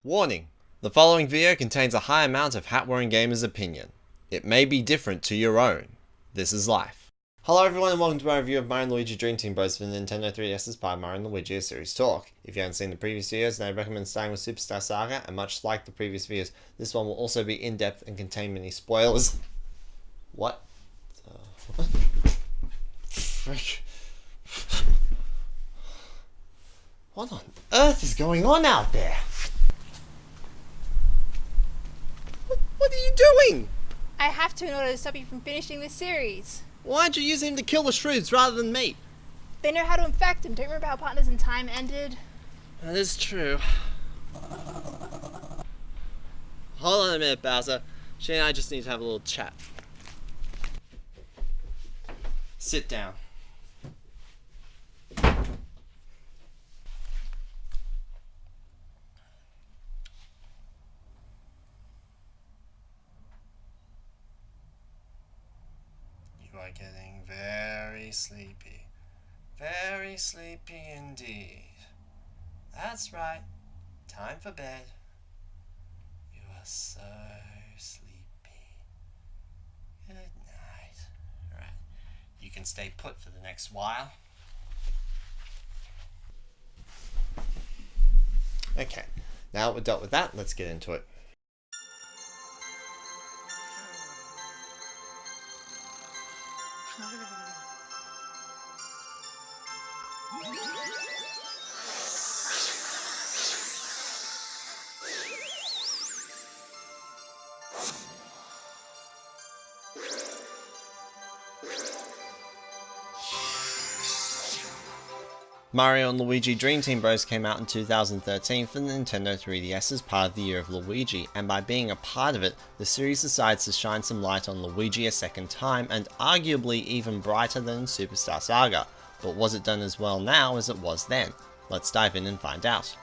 Warning! The following video contains a high amount of hat-wearing gamers' opinion. It may be different to your own. This is life. Hello everyone and welcome to my review of Mario and Luigi Dream Team both for the Nintendo 3DS's by Mario and Luigi a Series Talk. If you haven't seen the previous videos, then I recommend starting with Superstar Saga, and much like the previous videos, this one will also be in-depth and contain many spoilers. What? Frick. What on earth is going on out there? What are you doing? I have to in order to stop you from finishing this series. Why'd you use him to kill the Shroods rather than me? They know how to infect him. Don't you remember how Partners in Time ended? That is true. Hold on a minute, Bowser. She and I just need to have a little chat. Sit down. You are getting very sleepy. Very sleepy indeed. That's right. Time for bed. You are so sleepy. Good night. Alright. You can stay put for the next while. Okay. Now we're dealt with that, let's get into it. Mario and Luigi Dream Team Bros came out in 2013 for the Nintendo 3DS as part of the Year of Luigi, and by being a part of it, the series decides to shine some light on Luigi a second time, and arguably even brighter than Superstar Saga. But was it done as well now as it was then? Let's dive in and find out.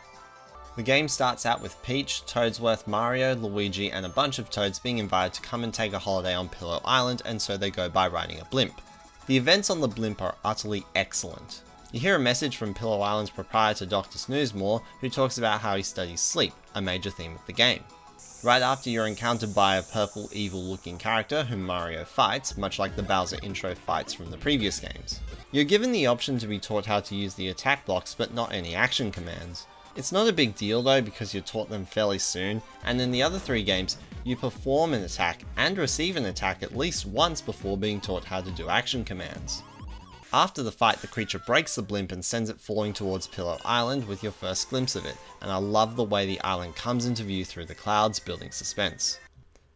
The game starts out with Peach, Toadsworth, Mario, Luigi, and a bunch of Toads being invited to come and take a holiday on Pillow Island, and so they go by riding a blimp. The events on the blimp are utterly excellent. You hear a message from Pillow Island's proprietor Dr. Snoozemore, who talks about how he studies sleep, a major theme of the game. Right after you're encountered by a purple evil looking character whom Mario fights, much like the Bowser intro fights from the previous games. You're given the option to be taught how to use the attack blocks but not any action commands. It's not a big deal though because you're taught them fairly soon, and in the other three games, you perform an attack and receive an attack at least once before being taught how to do action commands. After the fight, the creature breaks the blimp and sends it falling towards Pillow Island with your first glimpse of it, and I love the way the island comes into view through the clouds, building suspense.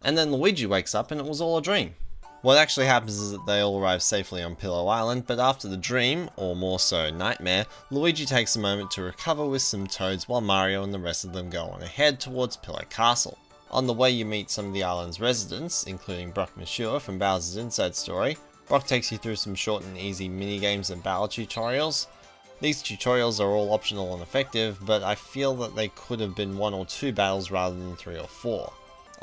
And then Luigi wakes up and it was all a dream. What actually happens is that they all arrive safely on Pillow Island, but after the dream, or more so nightmare, Luigi takes a moment to recover with some Toads while Mario and the rest of them go on ahead towards Pillow Castle. On the way you meet some of the island's residents, including Brock Monsieur from Bowser's Inside Story. Brock takes you through some short and easy minigames and battle tutorials. These tutorials are all optional and effective, but I feel that they could have been 1 or 2 battles rather than 3 or 4.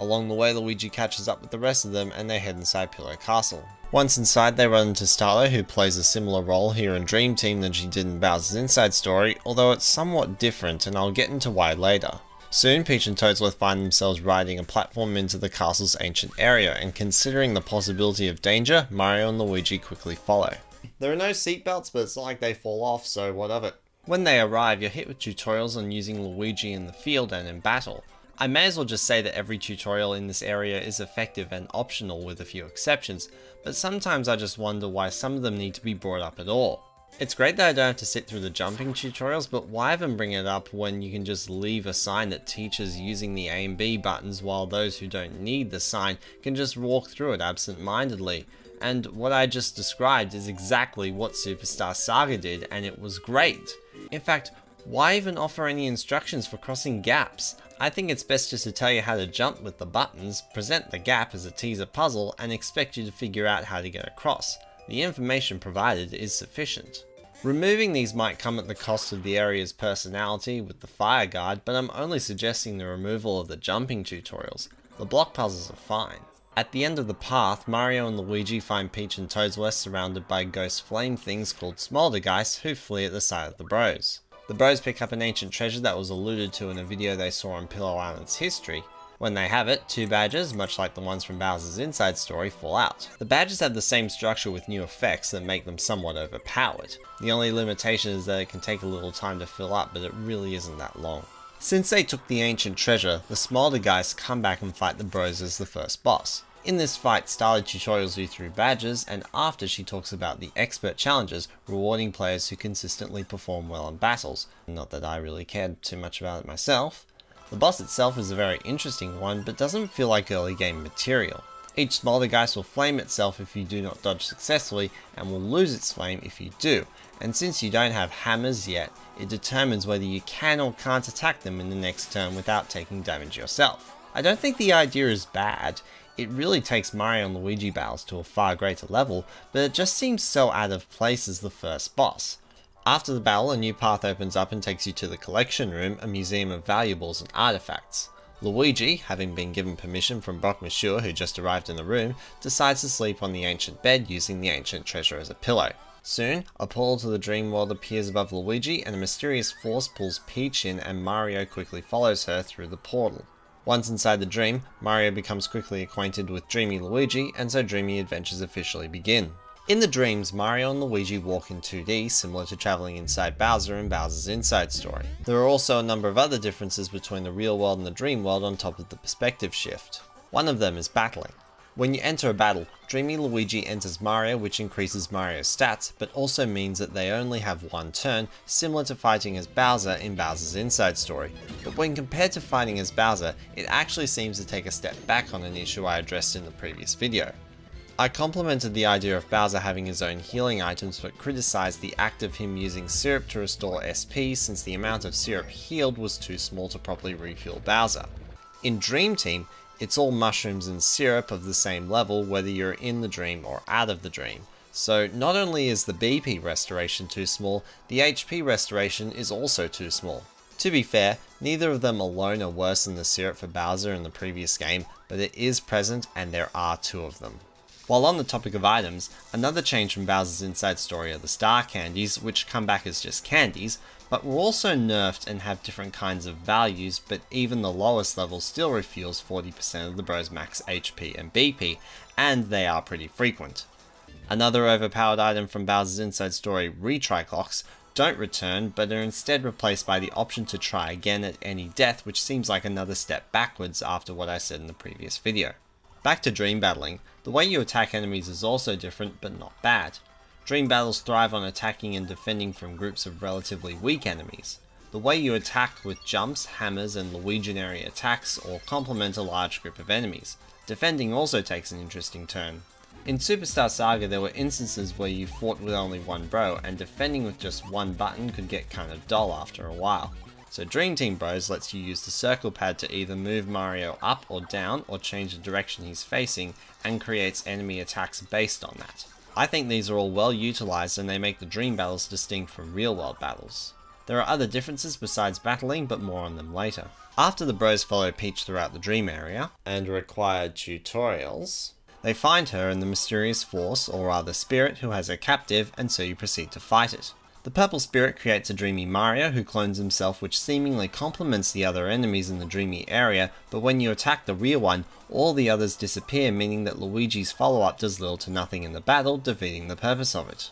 Along the way, Luigi catches up with the rest of them and they head inside Pillow Castle. Once inside, they run into Starlo, who plays a similar role here in Dream Team than she did in Bowser's Inside Story, although it's somewhat different and I'll get into why later. Soon, Peach and Toadsworth find themselves riding a platform into the castle's ancient area, and considering the possibility of danger, Mario and Luigi quickly follow. There are no seatbelts, but it's not like they fall off, so what of it? When they arrive, you're hit with tutorials on using Luigi in the field and in battle. I may as well just say that every tutorial in this area is effective and optional with a few exceptions, but sometimes I just wonder why some of them need to be brought up at all. It's great that I don't have to sit through the jumping tutorials, but why even bring it up when you can just leave a sign that teaches using the A and B buttons while those who don't need the sign can just walk through it absent-mindedly. And what I just described is exactly what Superstar Saga did, and it was great. In fact, why even offer any instructions for crossing gaps? I think it's best just to tell you how to jump with the buttons, present the gap as a teaser puzzle, and expect you to figure out how to get across. The information provided is sufficient. Removing these might come at the cost of the area's personality with the fire guard, but I'm only suggesting the removal of the jumping tutorials. The block puzzles are fine. At the end of the path, Mario and Luigi find Peach and Toadsworth surrounded by ghost flame things called Smoldergeist who flee at the sight of the bros. The bros pick up an ancient treasure that was alluded to in a video they saw on Pillow Island's history. When they have it, 2 badges, much like the ones from Bowser's Inside Story, fall out. The badges have the same structure with new effects that make them somewhat overpowered. The only limitation is that it can take a little time to fill up, but it really isn't that long. Since they took the ancient treasure, the Smolder guys come back and fight the bros as the first boss. In this fight, Starly tutorials you through badges, and after she talks about the expert challenges, rewarding players who consistently perform well in battles. Not that I really cared too much about it myself. The boss itself is a very interesting one, but doesn't feel like early game material. Each Smolder Geist will flame itself if you do not dodge successfully, and will lose its flame if you do, and since you don't have hammers yet, it determines whether you can or can't attack them in the next turn without taking damage yourself. I don't think the idea is bad. It really takes Mario and Luigi battles to a far greater level, but it just seems so out of place as the first boss. After the battle, a new path opens up and takes you to the collection room, a museum of valuables and artifacts. Luigi, having been given permission from Brock Monsieur, who just arrived in the room, decides to sleep on the ancient bed using the ancient treasure as a pillow. Soon, a portal to the dream world appears above Luigi and a mysterious force pulls Peach in, and Mario quickly follows her through the portal. Once inside the dream, Mario becomes quickly acquainted with Dreamy Luigi, and so Dreamy adventures officially begin. In the dreams, Mario and Luigi walk in 2D, similar to travelling inside Bowser in Bowser's Inside Story. There are also a number of other differences between the real world and the dream world on top of the perspective shift. One of them is battling. When you enter a battle, Dreamy Luigi enters Mario, which increases Mario's stats, but also means that they only have one turn, similar to fighting as Bowser in Bowser's Inside Story. But when compared to fighting as Bowser, it actually seems to take a step back on an issue I addressed in the previous video. I complimented the idea of Bowser having his own healing items, but criticised the act of him using syrup to restore SP since the amount of syrup healed was too small to properly refuel Bowser. In Dream Team, it's all mushrooms and syrup of the same level whether you're in the dream or out of the dream. So not only is the BP restoration too small, the HP restoration is also too small. To be fair, neither of them alone are worse than the syrup for Bowser in the previous game, but it is present and there are 2 of them. While on the topic of items, another change from Bowser's Inside Story are the star candies, which come back as just candies, but were also nerfed and have different kinds of values, but even the lowest level still refuels 40% of the bros' max HP and BP, and they are pretty frequent. Another overpowered item from Bowser's Inside Story, retry clocks, don't return, but are instead replaced by the option to try again at any death, which seems like another step backwards after what I said in the previous video. Back to dream battling, the way you attack enemies is also different, but not bad. Dream battles thrive on attacking and defending from groups of relatively weak enemies. The way you attack with jumps, hammers, and Luiginary attacks all complement a large group of enemies. Defending also takes an interesting turn. In Superstar Saga there were instances where you fought with only one bro, and defending with just one button could get kind of dull after a while. So Dream Team Bros lets you use the circle pad to either move Mario up or down or change the direction he's facing, and creates enemy attacks based on that. I think these are all well utilised and they make the dream battles distinct from real world battles. There are other differences besides battling, but more on them later. After the bros follow Peach throughout the dream area, and required tutorials, they find her and the mysterious force, or rather spirit, who has her captive, and so you proceed to fight it. The purple spirit creates a dreamy Mario who clones himself, which seemingly complements the other enemies in the dreamy area, but when you attack the real one, all the others disappear, meaning that Luigi's follow-up does little to nothing in the battle, defeating the purpose of it.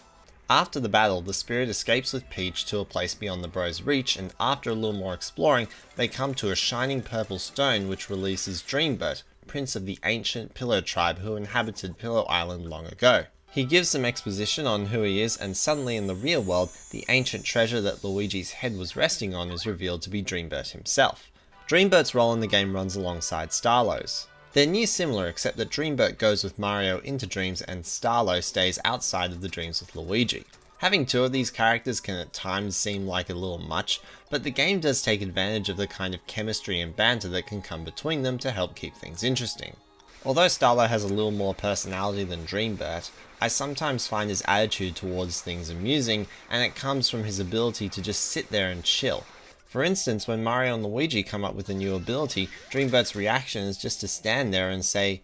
After the battle, the spirit escapes with Peach to a place beyond the bros' reach, and after a little more exploring, they come to a shining purple stone which releases Dreambert, prince of the ancient Pillow tribe who inhabited Pillow Island long ago. He gives some exposition on who he is, and suddenly in the real world, the ancient treasure that Luigi's head was resting on is revealed to be Dreambert himself. Dreambert's role in the game runs alongside Starlow's. They're near similar, except that Dreambert goes with Mario into dreams and Starlow stays outside of the dreams with Luigi. Having 2 of these characters can at times seem like a little much, but the game does take advantage of the kind of chemistry and banter that can come between them to help keep things interesting. Although Starlow has a little more personality than Dreambert, I sometimes find his attitude towards things amusing, and it comes from his ability to just sit there and chill. For instance, when Mario and Luigi come up with a new ability, Dreambert's reaction is just to stand there and say,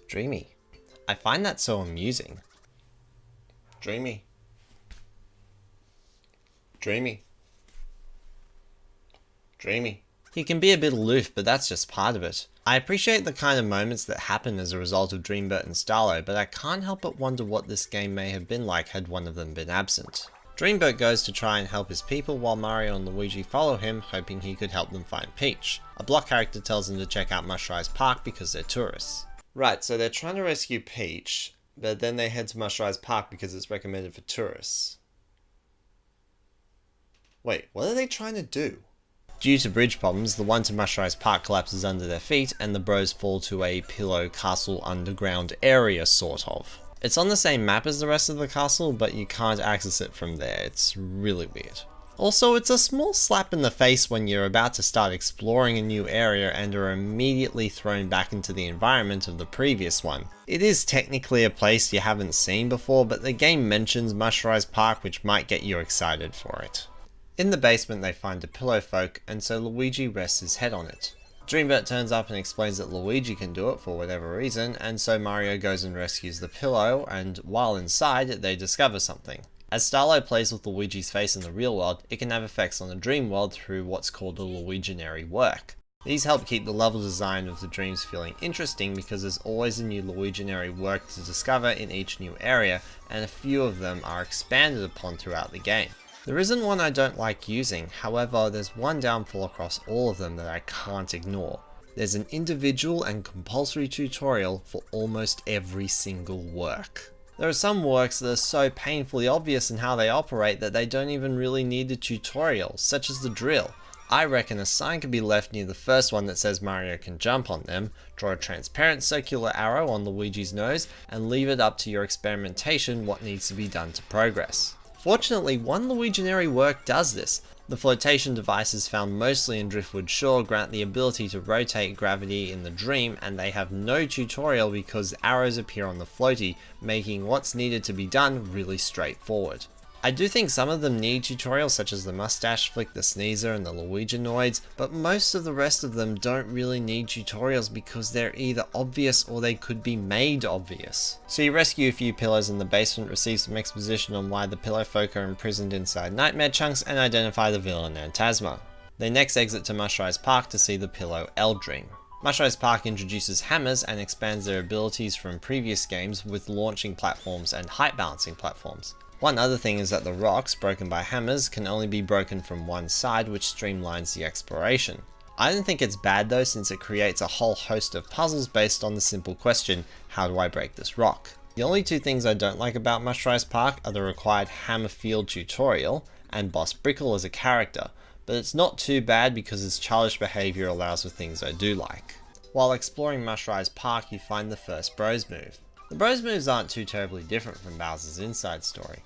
"Dreamy." I find that so amusing. Dreamy. Dreamy. Dreamy. He can be a bit aloof, but that's just part of it. I appreciate the kind of moments that happen as a result of Dreambert and Starlo, but I can't help but wonder what this game may have been like had one of them been absent. Dreambert goes to try and help his people while Mario and Luigi follow him, hoping he could help them find Peach. A block character tells them to check out Mushrise Park because they're tourists. Right, so they're trying to rescue Peach, but then they head to Mushrise Park because it's recommended for tourists. Wait, what are they trying to do? Due to bridge problems, the one to Mushrise Park collapses under their feet and the bros fall to a pillow castle underground area, sort of. It's on the same map as the rest of the castle, but you can't access it from there. It's really weird. Also, it's a small slap in the face when you're about to start exploring a new area and are immediately thrown back into the environment of the previous one. It is technically a place you haven't seen before, but the game mentions Mushrise Park, which might get you excited for it. In the basement they find a pillow folk, and so Luigi rests his head on it. Dreambert turns up and explains that Luigi can do it for whatever reason, and so Mario goes and rescues the pillow, and while inside, they discover something. As Starlo plays with Luigi's face in the real world, it can have effects on the dream world through what's called a Luiginary work. These help keep the level design of the dreams feeling interesting because there's always a new Luiginary work to discover in each new area, and a few of them are expanded upon throughout the game. There isn't one I don't like using, however there's one downfall across all of them that I can't ignore. There's an individual and compulsory tutorial for almost every single work. There are some works that are so painfully obvious in how they operate that they don't even really need a tutorial, such as the drill. I reckon a sign could be left near the first one that says Mario can jump on them, draw a transparent circular arrow on Luigi's nose, and leave it up to your experimentation what needs to be done to progress. Fortunately, one Luiginary work does this. The flotation devices found mostly in Driftwood Shore grant the ability to rotate gravity in the dream, and they have no tutorial because arrows appear on the floaty, making what's needed to be done really straightforward. I do think some of them need tutorials such as the mustache flick, the sneezer, and the Luiginoids, but most of the rest of them don't really need tutorials because they're either obvious or they could be made obvious. So you rescue a few pillows in the basement, receive some exposition on why the pillow folk are imprisoned inside nightmare chunks, and identify the villain Asthma. They next exit to Mushrise Park to see the pillow Eldream. Mushrise Park introduces hammers and expands their abilities from previous games with launching platforms and height balancing platforms. One other thing is that the rocks, broken by hammers, can only be broken from one side, which streamlines the exploration. I don't think it's bad though, since it creates a whole host of puzzles based on the simple question, how do I break this rock? The only two things I don't like about Mushrise Park are the required hammer field tutorial, and Boss Brickle as a character, but it's not too bad because his childish behaviour allows for things I do like. While exploring Mushrise Park, you find the first Bros move. The Bros moves aren't too terribly different from Bowser's Inside Story.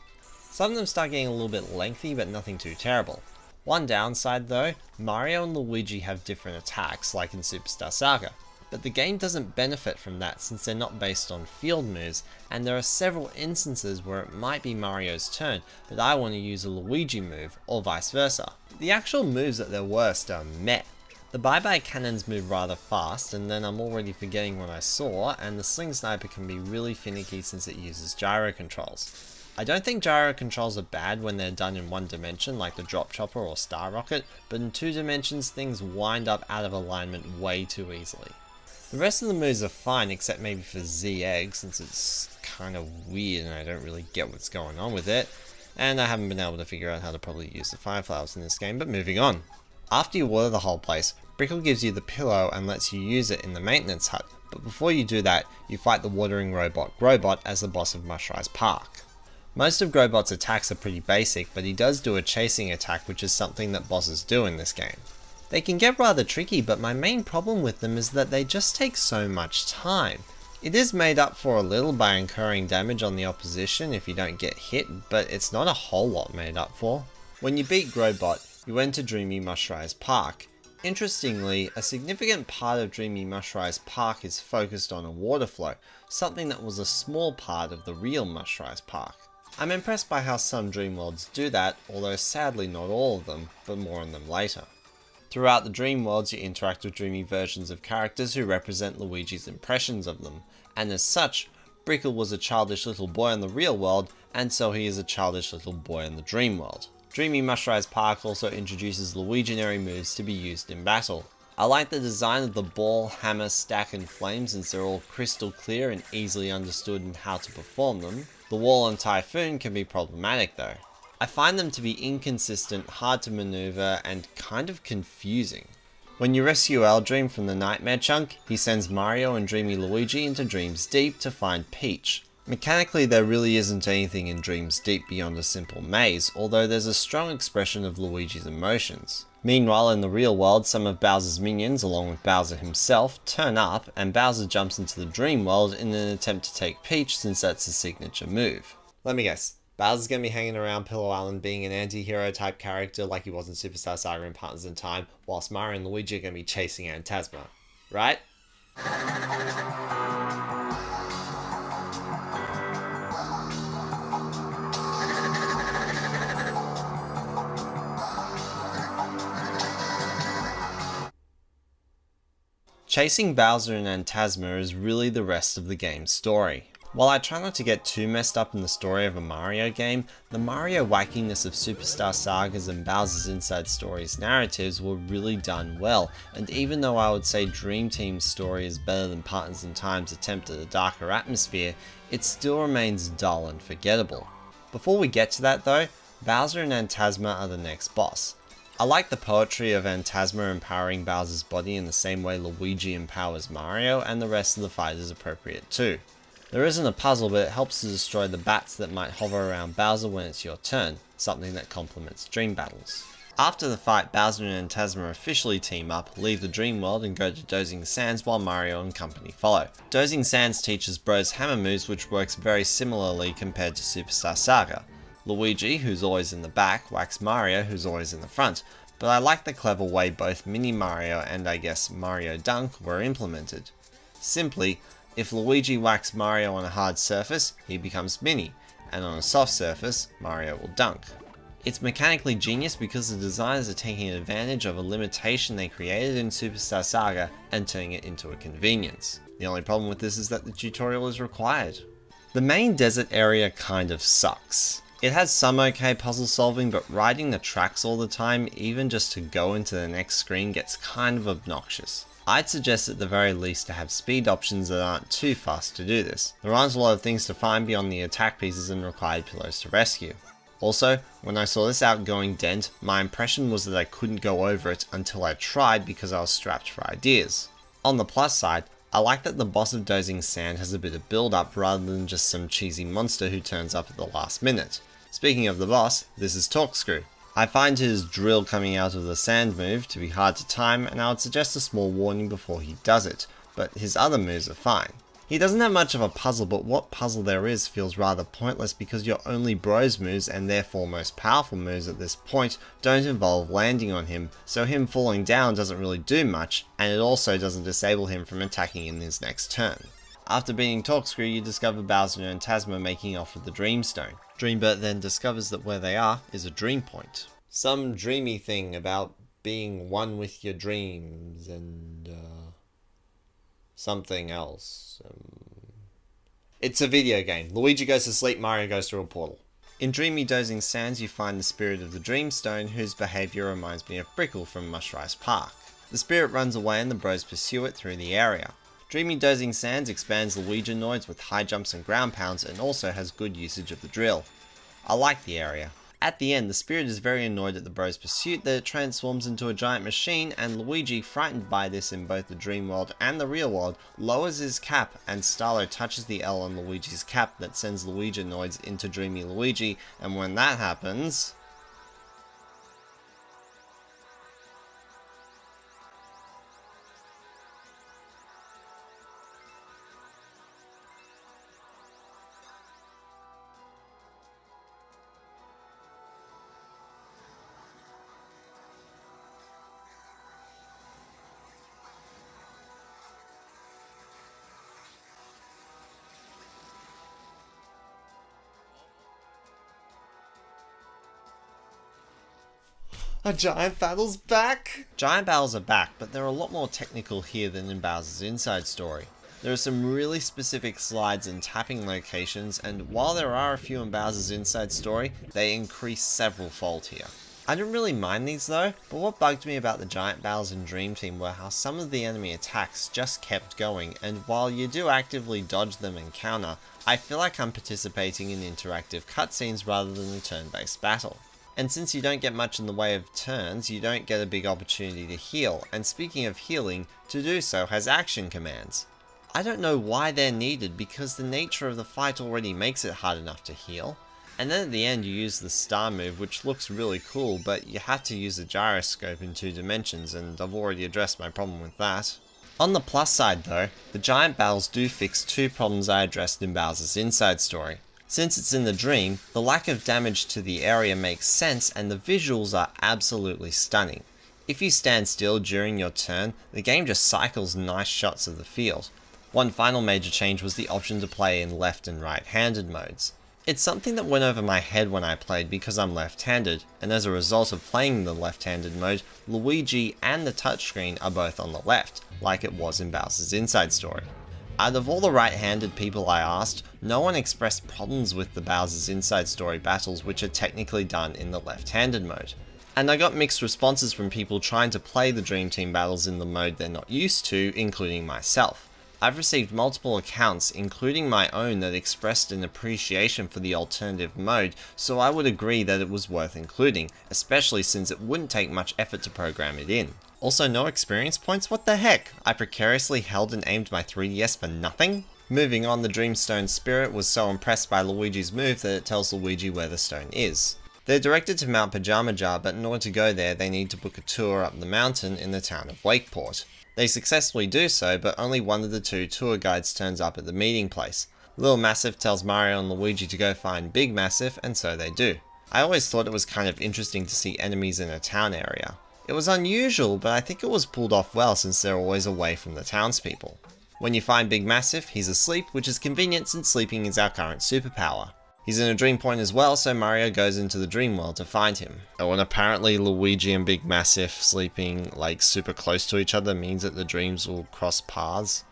Some of them start getting a little bit lengthy, but nothing too terrible. One downside though, Mario and Luigi have different attacks like in Superstar Saga, but the game doesn't benefit from that since they're not based on field moves, and there are several instances where it might be Mario's turn, but I want to use a Luigi move, or vice versa. The actual moves at their worst are meh. The bye-bye cannons move rather fast, and then I'm already forgetting what I saw, and the sling sniper can be really finicky since it uses gyro controls. I don't think gyro controls are bad when they're done in one dimension like the Drop Chopper or Star Rocket, but in two dimensions things wind up out of alignment way too easily. The rest of the moves are fine except maybe for Z-Egg since it's kind of weird and I don't really get what's going on with it, and I haven't been able to figure out how to properly use the fire flowers in this game, but moving on. After you water the whole place, Brickle gives you the pillow and lets you use it in the maintenance hut, but before you do that, you fight the watering robot Grobot as the boss of Mushrise Park. Most of Grobot's attacks are pretty basic, but he does do a chasing attack, which is something that bosses do in this game. They can get rather tricky, but my main problem with them is that they just take so much time. It is made up for a little by incurring damage on the opposition if you don't get hit, but it's not a whole lot made up for. When you beat Grobot, you enter Dreamy Mushrise Park. Interestingly, a significant part of Dreamy Mushrise Park is focused on a water flow, something that was a small part of the real Mushrise Park. I'm impressed by how some dream worlds do that, although sadly not all of them, but more on them later. Throughout the dream worlds you interact with dreamy versions of characters who represent Luigi's impressions of them, and as such, Brickle was a childish little boy in the real world, and so he is a childish little boy in the dream world. Dreamy Mushrise Park also introduces Luiginary moves to be used in battle. I like the design of the ball, hammer, stack and flame since they're all crystal clear and easily understood in how to perform them. The wall and typhoon can be problematic though. I find them to be inconsistent, hard to maneuver, and kind of confusing. When you rescue Eldream from the Nightmare Chunk, he sends Mario and Dreamy Luigi into Dreams Deep to find Peach. Mechanically, there really isn't anything in Dreams Deep beyond a simple maze, although there's a strong expression of Luigi's emotions. Meanwhile, in the real world, some of Bowser's minions, along with Bowser himself, turn up, and Bowser jumps into the dream world in an attempt to take Peach since that's his signature move. Let me guess. Bowser's gonna be hanging around Pillow Island being an anti-hero type character like he was in Superstar Saga and Partners in Time, whilst Mario and Luigi are gonna be chasing Asthma. Right? Chasing Bowser and Asthma is really the rest of the game's story. While I try not to get too messed up in the story of a Mario game, the Mario wackiness of Superstar Saga's and Bowser's Inside Stories narratives were really done well, and even though I would say Dream Team's story is better than Partners in Time's attempt at a darker atmosphere, it still remains dull and forgettable. Before we get to that though, Bowser and Asthma are the next boss. I like the poetry of Asthma empowering Bowser's body in the same way Luigi empowers Mario, and the rest of the fight is appropriate too. There isn't a puzzle, but it helps to destroy the bats that might hover around Bowser when it's your turn, something that complements dream battles. After the fight, Bowser and Asthma officially team up, leave the dream world and go to Dozing Sands while Mario and company follow. Dozing Sands teaches Bro's hammer moves, which works very similarly compared to Superstar Saga. Luigi, who's always in the back, whacks Mario, who's always in the front, but I like the clever way both Mini Mario and I guess Mario Dunk were implemented. Simply, if Luigi whacks Mario on a hard surface, he becomes Mini, and on a soft surface, Mario will dunk. It's mechanically genius because the designers are taking advantage of a limitation they created in Superstar Saga and turning it into a convenience. The only problem with this is that the tutorial is required. The main desert area kind of sucks. It has some okay puzzle solving, but riding the tracks all the time, even just to go into the next screen, gets kind of obnoxious. I'd suggest at the very least to have speed options that aren't too fast to do this. There aren't a lot of things to find beyond the attack pieces and required pillows to rescue. Also, when I saw this outgoing dent, my impression was that I couldn't go over it until I tried because I was strapped for ideas. On the plus side, I like that the boss of Dozing Sand has a bit of build up rather than just some cheesy monster who turns up at the last minute. Speaking of the boss, this is Torkscrew. I find his drill coming out of the sand move to be hard to time, and I would suggest a small warning before he does it, but his other moves are fine. He doesn't have much of a puzzle, but what puzzle there is feels rather pointless because your only Bros moves, and therefore most powerful moves at this point, don't involve landing on him, so him falling down doesn't really do much, and it also doesn't disable him from attacking in his next turn. After beating Torkscrew, you discover Bowser and Asthma making off with the Dreamstone. Dreambert then discovers that where they are is a dream point. Some dreamy thing about being one with your dreams and something else. It's a video game. Luigi goes to sleep, Mario goes through a portal. In Dreamy Dozing Sands you find the spirit of the Dreamstone, whose behaviour reminds me of Brickle from Mushrise Park. The spirit runs away and the bros pursue it through the area. Dreamy Dozing Sands expands Luiginoids with high jumps and ground pounds and also has good usage of the drill. I like the area. At the end, the spirit is very annoyed at the bros' pursuit that it transforms into a giant machine, and Luigi, frightened by this in both the dream world and the real world, lowers his cap and Starlo touches the L on Luigi's cap that sends Luiginoids into Dreamy Luigi, and when that happens... A giant battle's back! Giant battles are back, but they're a lot more technical here than in Bowser's Inside Story. There are some really specific slides and tapping locations, and while there are a few in Bowser's Inside Story, they increase several fold here. I didn't really mind these though, but what bugged me about the giant battles in Dream Team were how some of the enemy attacks just kept going, and while you do actively dodge them and counter, I feel like I'm participating in interactive cutscenes rather than a turn-based battle. And since you don't get much in the way of turns, you don't get a big opportunity to heal, and speaking of healing, to do so has action commands. I don't know why they're needed because the nature of the fight already makes it hard enough to heal. And then at the end you use the star move, which looks really cool, but you have to use a gyroscope in 2 dimensions, and I've already addressed my problem with that. On the plus side though, the giant battles do fix 2 problems I addressed in Bowser's Inside Story. Since it's in the dream, the lack of damage to the area makes sense and the visuals are absolutely stunning. If you stand still during your turn, the game just cycles nice shots of the field. One final major change was the option to play in left and right-handed modes. It's something that went over my head when I played because I'm left-handed, and as a result of playing the left-handed mode, Luigi and the touchscreen are both on the left, like it was in Bowser's Inside Story. Out of all the right-handed people I asked, no one expressed problems with the Bowser's Inside Story battles which are technically done in the left-handed mode. And I got mixed responses from people trying to play the Dream Team battles in the mode they're not used to, including myself. I've received multiple accounts, including my own, that expressed an appreciation for the alternative mode, so I would agree that it was worth including, especially since it wouldn't take much effort to program it in. Also, no experience points? What the heck? I precariously held and aimed my 3DS for nothing? Moving on, the Dreamstone Spirit was so impressed by Luigi's move that it tells Luigi where the stone is. They're directed to Mount Pajama Jar, but in order to go there, they need to book a tour up the mountain in the town of Wakeport. They successfully do so, but only one of the 2 tour guides turns up at the meeting place. Little Massive tells Mario and Luigi to go find Big Massive, and so they do. I always thought it was kind of interesting to see enemies in a town area. It was unusual, but I think it was pulled off well since they're always away from the townspeople. When you find Big Massive, he's asleep, which is convenient since sleeping is our current superpower. He's in a dream point as well, so Mario goes into the dream world to find him. Oh, and apparently Luigi and Big Massive sleeping like super close to each other means that the dreams will cross paths.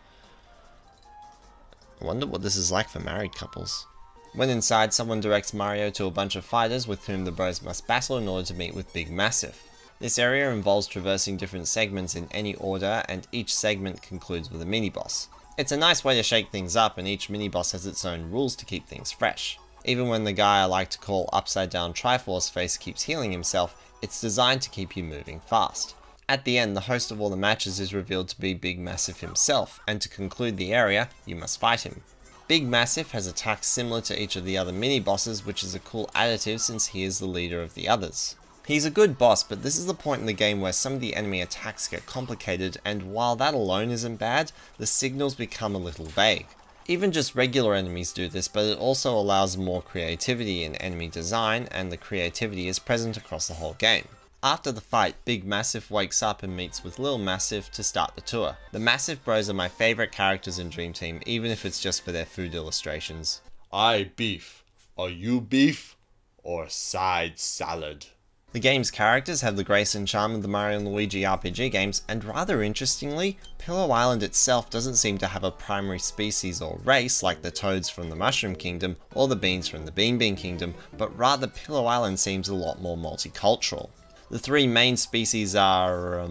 I wonder what this is like for married couples. When inside, someone directs Mario to a bunch of fighters with whom the bros must battle in order to meet with Big Massive. This area involves traversing different segments in any order, and each segment concludes with a mini-boss. It's a nice way to shake things up, and each mini-boss has its own rules to keep things fresh. Even when the guy I like to call Upside Down Triforce Face keeps healing himself, it's designed to keep you moving fast. At the end, the host of all the matches is revealed to be Big Massive himself, and to conclude the area, you must fight him. Big Massive has attacks similar to each of the other mini-bosses, which is a cool additive since he is the leader of the others. He's a good boss, but this is the point in the game where some of the enemy attacks get complicated, and while that alone isn't bad, the signals become a little vague. Even just regular enemies do this, but it also allows more creativity in enemy design, and the creativity is present across the whole game. After the fight, Big Massive wakes up and meets with Lil Massive to start the tour. The Massive Bros are my favourite characters in Dream Team, even if it's just for their food illustrations. I beef. Are you beef? Or side salad? The game's characters have the grace and charm of the Mario and Luigi RPG games, and rather interestingly, Pillow Island itself doesn't seem to have a primary species or race like the toads from the Mushroom Kingdom or the beans from the Bean Bean Kingdom, but rather Pillow Island seems a lot more multicultural. The 3 main species are,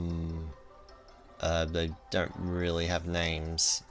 they don't really have names.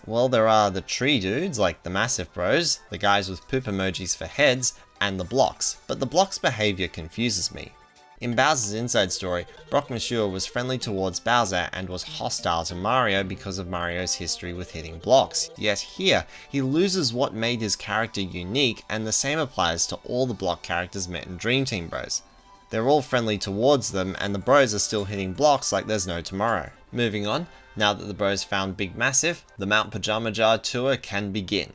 Well, there are the tree dudes, like the Massive Bros, the guys with poop emojis for heads, and the blocks, but the blocks' behaviour confuses me. In Bowser's Inside Story, Brock Monsieur was friendly towards Bowser and was hostile to Mario because of Mario's history with hitting blocks, yet here, he loses what made his character unique, and the same applies to all the block characters met in Dream Team Bros. They're all friendly towards them, and the bros are still hitting blocks like there's no tomorrow. Moving on, now that the bros found Big Massive, the Mount Pajama Jar tour can begin.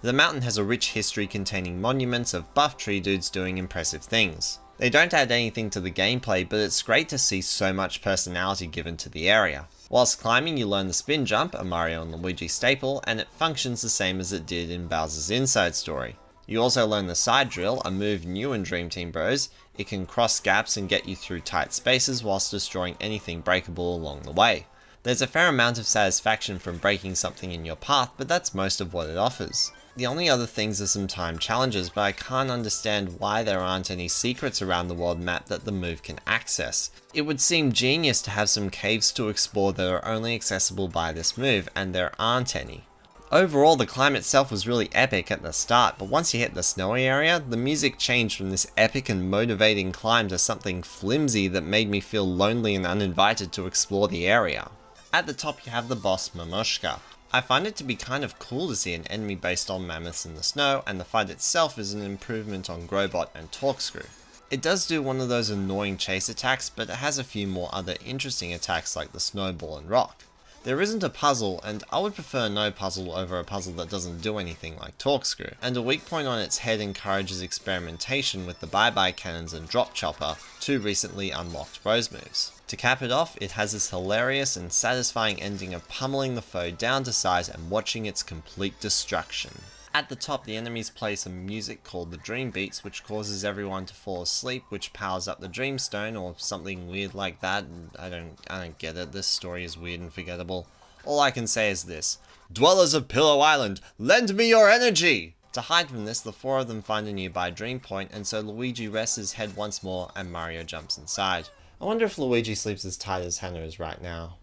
The mountain has a rich history containing monuments of buff tree dudes doing impressive things. They don't add anything to the gameplay, but it's great to see so much personality given to the area. Whilst climbing, you learn the spin jump, a Mario and Luigi staple, and it functions the same as it did in Bowser's Inside Story. You also learn the side drill, a move new in Dream Team Bros. It can cross gaps and get you through tight spaces whilst destroying anything breakable along the way. There's a fair amount of satisfaction from breaking something in your path, but that's most of what it offers. The only other things are some time challenges, but I can't understand why there aren't any secrets around the world map that the move can access. It would seem genius to have some caves to explore that are only accessible by this move, and there aren't any. Overall, the climb itself was really epic at the start, but once you hit the snowy area, the music changed from this epic and motivating climb to something flimsy that made me feel lonely and uninvited to explore the area. At the top you have the boss Mamushka. I find it to be kind of cool to see an enemy based on mammoths in the snow, and the fight itself is an improvement on Grobot and Torkscrew. It does do one of those annoying chase attacks, but it has a few more other interesting attacks like the snowball and rock. There isn't a puzzle, and I would prefer no puzzle over a puzzle that doesn't do anything like Torkscrew, and a weak point on its head encourages experimentation with the bye-bye cannons and drop chopper, two recently unlocked bros moves. To cap it off, it has this hilarious and satisfying ending of pummeling the foe down to size and watching its complete destruction. At the top, the enemies play some music called the Dream Beats, which causes everyone to fall asleep, which powers up the Dreamstone, or something weird like that. I don't get it. This story is weird and forgettable. All I can say is this: Dwellers of Pillow Island, lend me your energy! To hide from this, the four of them find a nearby dream point, and so Luigi rests his head once more, and Mario jumps inside. I wonder if Luigi sleeps as tight as Hannah is right now.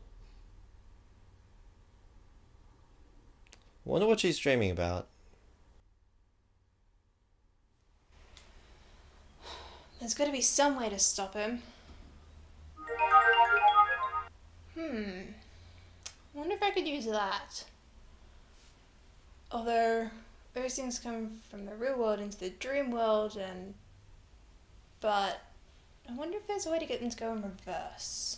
I wonder what she's dreaming about. There's got to be some way to stop him. I wonder if I could use that. Although, those things come from the real world into the dream world, but I wonder if there's a way to get them to go in reverse.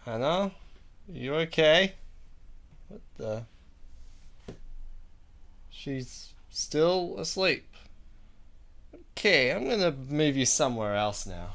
Hannah? You okay? What the? She's still asleep. Okay, I'm gonna move you somewhere else now.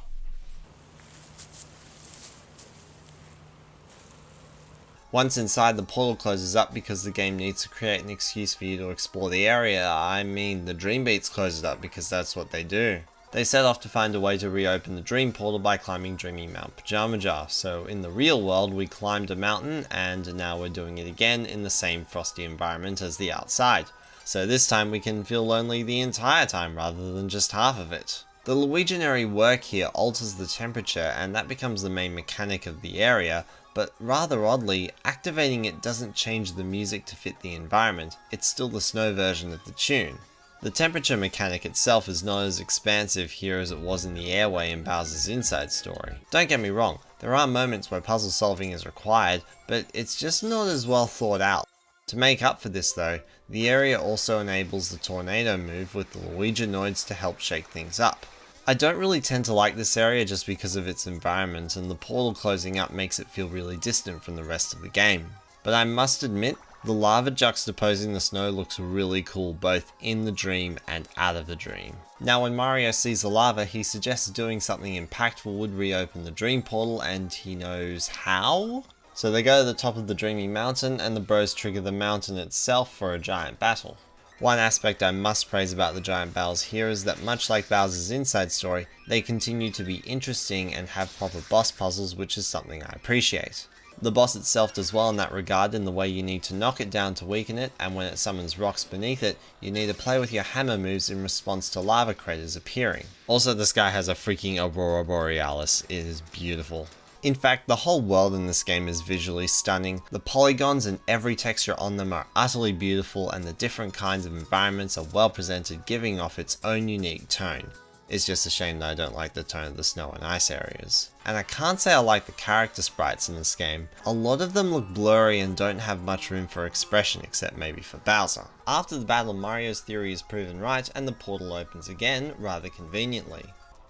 Once inside, the portal closes up because the game needs to create an excuse for you to explore the area. I mean, the Dream Beats close it up because that's what they do. They set off to find a way to reopen the Dream Portal by climbing Dreamy Mount Pajama Jar. So in the real world, we climbed a mountain, and now we're doing it again in the same frosty environment as the outside. So this time we can feel lonely the entire time rather than just half of it. The Luiginary work here alters the temperature, and that becomes the main mechanic of the area, but rather oddly, activating it doesn't change the music to fit the environment. It's still the snow version of the tune. The temperature mechanic itself is not as expansive here as it was in the airway in Bowser's Inside Story. Don't get me wrong, there are moments where puzzle solving is required, but it's just not as well thought out. To make up for this though, the area also enables the tornado move with the Luiginoids to help shake things up. I don't really tend to like this area just because of its environment, and the portal closing up makes it feel really distant from the rest of the game. But I must admit, the lava juxtaposing the snow looks really cool both in the dream and out of the dream. Now when Mario sees the lava, he suggests doing something impactful would reopen the dream portal, and he knows how? So they go to the top of the dreamy mountain, and the bros trigger the mountain itself for a giant battle. One aspect I must praise about the giant battles here is that much like Bowser's Inside Story, they continue to be interesting and have proper boss puzzles, which is something I appreciate. The boss itself does well in that regard in the way you need to knock it down to weaken it, and when it summons rocks beneath it, you need to play with your hammer moves in response to lava craters appearing. Also, this guy has a freaking Aurora Borealis. It is beautiful. In fact, the whole world in this game is visually stunning. The polygons and every texture on them are utterly beautiful, and the different kinds of environments are well presented, giving off its own unique tone. It's just a shame that I don't like the tone of the snow and ice areas. And I can't say I like the character sprites in this game. A lot of them look blurry and don't have much room for expression, except maybe for Bowser. After the battle, Mario's theory is proven right, and the portal opens again, rather conveniently.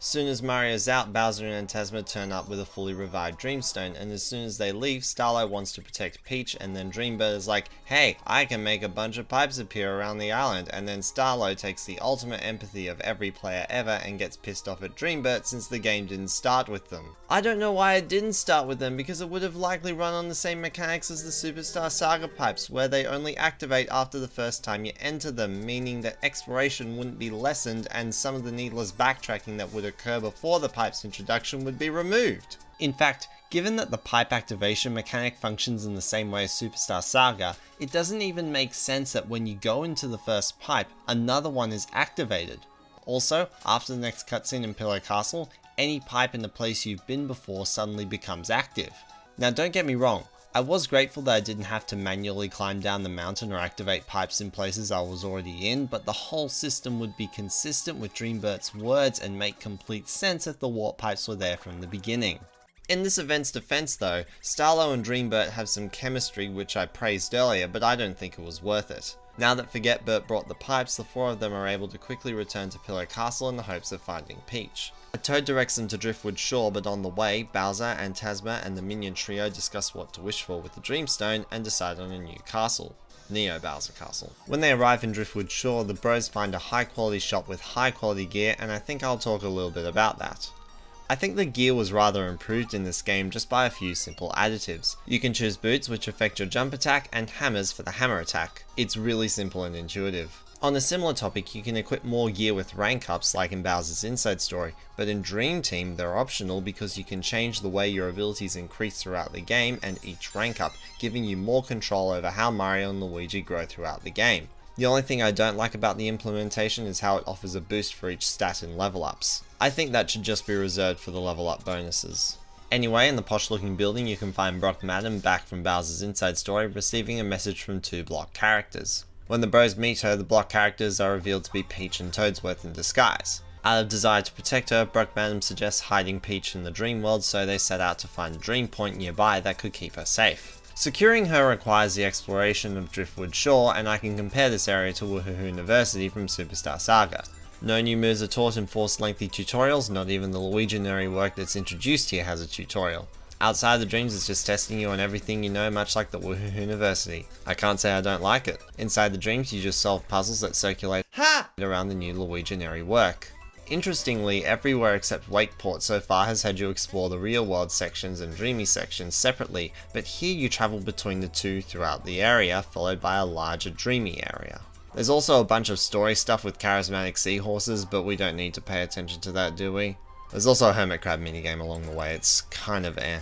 Soon as Mario's out, Bowser and Asthma turn up with a fully revived Dreamstone, and as soon as they leave, Starlight wants to protect Peach, and then Dreambird is like, hey, I can make a bunch of pipes appear around the island, and then Starlight takes the ultimate empathy of every player ever and gets pissed off at Dreambird since the game didn't start with them. I don't know why it didn't start with them, because it would have likely run on the same mechanics as the Superstar Saga pipes, where they only activate after the first time you enter them, meaning that exploration wouldn't be lessened and some of the needless backtracking that would occur before the pipe's introduction would be removed. In fact, given that the pipe activation mechanic functions in the same way as Superstar Saga, it doesn't even make sense that when you go into the first pipe, another one is activated. Also, after the next cutscene in Pillow Castle, any pipe in the place you've been before suddenly becomes active. Now don't get me wrong, I was grateful that I didn't have to manually climb down the mountain or activate pipes in places I was already in, but the whole system would be consistent with Dreambird's words and make complete sense if the warp pipes were there from the beginning. In this event's defense though, Starlo and Dreambird have some chemistry which I praised earlier, but I don't think it was worth it. Now that Forgetbert brought the pipes, the four of them are able to quickly return to Pillow Castle in the hopes of finding Peach. A Toad directs them to Driftwood Shore, but on the way, Bowser, Asthma, and the minion trio discuss what to wish for with the Dreamstone and decide on a new castle. Neo Bowser Castle. When they arrive in Driftwood Shore, the bros find a high quality shop with high quality gear, and I think I'll talk a little bit about that. I think the gear was rather improved in this game just by a few simple additives. You can choose boots which affect your jump attack and hammers for the hammer attack. It's really simple and intuitive. On a similar topic, you can equip more gear with rank ups like in Bowser's Inside Story, but in Dream Team they're optional because you can change the way your abilities increase throughout the game and each rank up, giving you more control over how Mario and Luigi grow throughout the game. The only thing I don't like about the implementation is how it offers a boost for each stat in level ups. I think that should just be reserved for the level up bonuses. Anyway, in the posh looking building you can find Brock Madam back from Bowser's Inside Story receiving a message from two block characters. When the bros meet her, the block characters are revealed to be Peach and Toadsworth in disguise. Out of desire to protect her, Brock Madam suggests hiding Peach in the dream world, so they set out to find a dream point nearby that could keep her safe. Securing her requires the exploration of Driftwood Shore, and I can compare this area to Woohoo University from Superstar Saga. No new moves are taught in forced lengthy tutorials, not even the Luiginary work that's introduced here has a tutorial. Outside the dreams it's just testing you on everything you know, much like the Woohoo University. I can't say I don't like it. Inside the dreams you just solve puzzles that circulate around the new Luiginary work. Interestingly, everywhere except Wakeport so far has had you explore the real world sections and dreamy sections separately, but here you travel between the two throughout the area, followed by a larger dreamy area. There's also a bunch of story stuff with charismatic seahorses, but we don't need to pay attention to that, do we? There's also a Hermit Crab minigame along the way, it's kind of eh.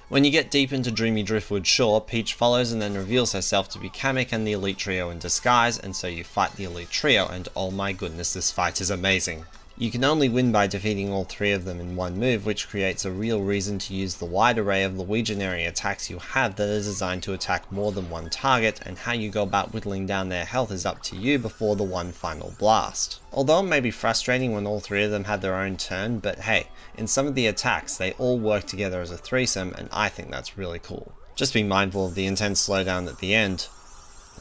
When you get deep into dreamy Driftwood Shore, Peach follows and then reveals herself to be Kamek and the Elite Trio in disguise, and so you fight the Elite Trio, and oh my goodness, this fight is amazing. You can only win by defeating all three of them in one move, which creates a real reason to use the wide array of Luiginary attacks you have that are designed to attack more than one target, and how you go about whittling down their health is up to you before the one final blast. Although it may be frustrating when all three of them have their own turn, but hey, in some of the attacks they all work together as a threesome, and I think that's really cool. Just be mindful of the intense slowdown at the end.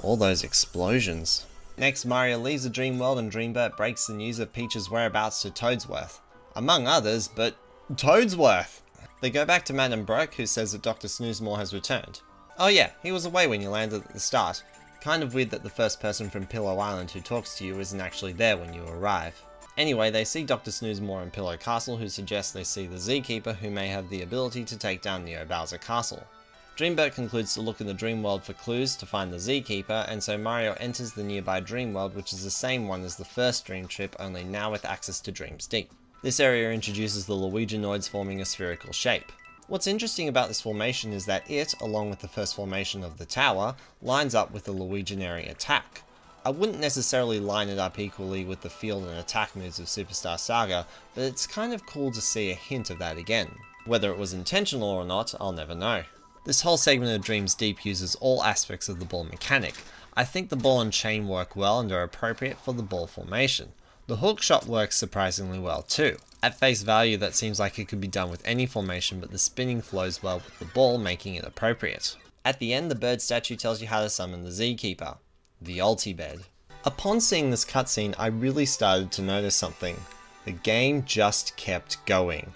All those explosions. Next, Mario leaves the dream world and Dreambird breaks the news of Peach's whereabouts to Toadsworth. Among others, but Toadsworth! They go back to Madame Broke, who says that Dr. Snoozemore has returned. Oh yeah, he was away when you landed at the start. Kind of weird that the first person from Pillow Island who talks to you isn't actually there when you arrive. Anyway, they see Dr. Snoozemore in Pillow Castle, who suggests they see the Z-Keeper, who may have the ability to take down Neo Bowser Castle. Dreambird concludes to look in the dream world for clues to find the Z-Keeper, and so Mario enters the nearby dream world, which is the same one as the first dream trip, only now with access to Dreams Deep. This area introduces the Luiginoids forming a spherical shape. What's interesting about this formation is that it, along with the first formation of the tower, lines up with the Luiginary attack. I wouldn't necessarily line it up equally with the field and attack moves of Superstar Saga, but it's kind of cool to see a hint of that again. Whether it was intentional or not, I'll never know. This whole segment of Dreams Deep uses all aspects of the ball mechanic. I think the ball and chain work well and are appropriate for the ball formation. The hook shot works surprisingly well too. At face value that seems like it could be done with any formation, but the spinning flows well with the ball, making it appropriate. At the end, the bird statue tells you how to summon the Z-Keeper, the Ulti-Bed. Upon seeing this cutscene, I really started to notice something. the game just kept going.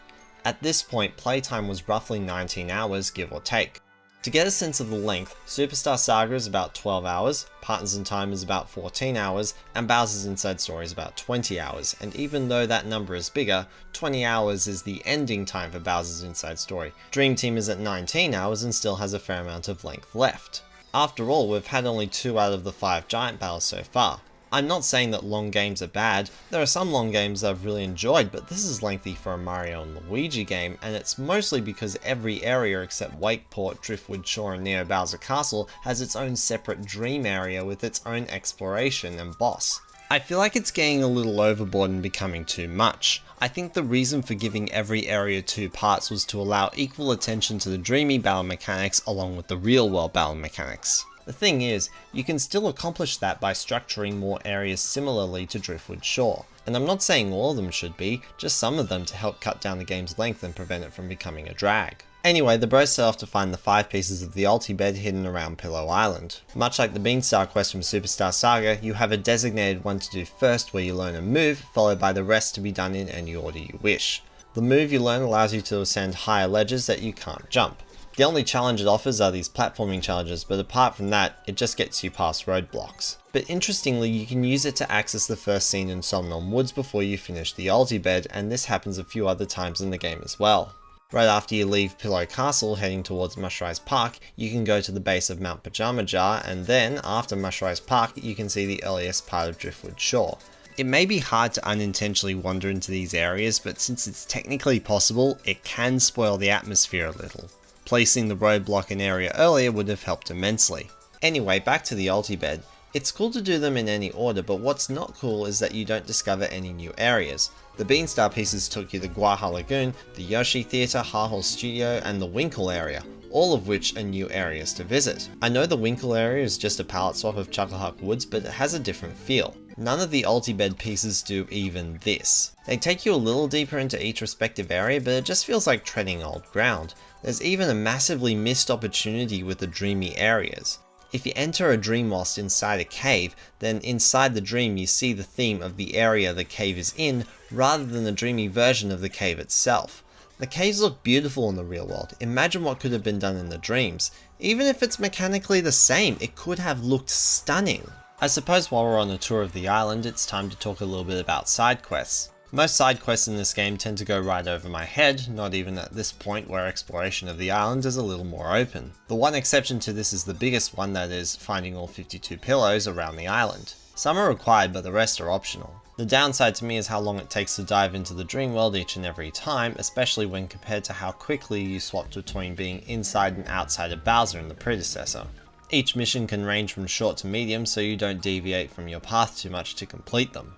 At this point, playtime was roughly 19 hours, give or take. To get a sense of the length, Superstar Saga is about 12 hours, Partners in Time is about 14 hours, and Bowser's Inside Story is about 20 hours, and even though that number is bigger, 20 hours is the ending time for Bowser's Inside Story. Dream Team is at 19 hours and still has a fair amount of length left. After all, we've had only 2 out of the 5 giant battles so far. I'm not saying that long games are bad, there are some long games I've really enjoyed, but this is lengthy for a Mario and Luigi game, and it's mostly because every area except Wakeport, Driftwood Shore and Neo Bowser Castle has its own separate dream area with its own exploration and boss. I feel like it's getting a little overboard and becoming too much. I think the reason for giving every area 2 parts was to allow equal attention to the dreamy battle mechanics along with the real world battle mechanics. The thing is, you can still accomplish that by structuring more areas similarly to Driftwood Shore. And I'm not saying all of them should be, just some of them to help cut down the game's length and prevent it from becoming a drag. Anyway, the bros set off to find the 5 pieces of the ulti-bed hidden around Pillow Island. Much like the Beanstar quest from Superstar Saga, you have a designated one to do first where you learn a move, followed by the rest to be done in any order you wish. The move you learn allows you to ascend higher ledges that you can't jump. The only challenge it offers are these platforming challenges, but apart from that, it just gets you past roadblocks. But interestingly, you can use it to access the first scene in Somnom Woods before you finish the ulti bed, and this happens a few other times in the game as well. Right after you leave Pillow Castle heading towards Mushrise Park, you can go to the base of Mount Pajama Jar, and then, after Mushrise Park, you can see the earliest part of Driftwood Shore. It may be hard to unintentionally wander into these areas, but since it's technically possible, it can spoil the atmosphere a little. Placing the roadblock in area earlier would have helped immensely. Anyway, back to the ulti bed. It's cool to do them in any order, but what's not cool is that you don't discover any new areas. The Beanstar pieces took you to Guaha Lagoon, the Yoshi Theatre, Harhole Studio, and the Winkle area, all of which are new areas to visit. I know the Winkle area is just a palette swap of Chucklehuck Woods, but it has a different feel. None of the ulti-bed pieces do even this. They take you a little deeper into each respective area, but it just feels like treading old ground. There's even a massively missed opportunity with the dreamy areas. If you enter a dream whilst inside a cave, then inside the dream you see the theme of the area the cave is in, rather than the dreamy version of the cave itself. The caves look beautiful in the real world, imagine what could have been done in the dreams. Even if it's mechanically the same, it could have looked stunning. I suppose while we're on a tour of the island, it's time to talk a little bit about side quests. Most side quests in this game tend to go right over my head, not even at this point where exploration of the island is a little more open. The one exception to this is the biggest one, that is, finding all 52 pillows around the island. Some are required, but the rest are optional. The downside to me is how long it takes to dive into the dream world each and every time, especially when compared to how quickly you swap between being inside and outside of Bowser in the predecessor. Each mission can range from short to medium, so you don't deviate from your path too much to complete them.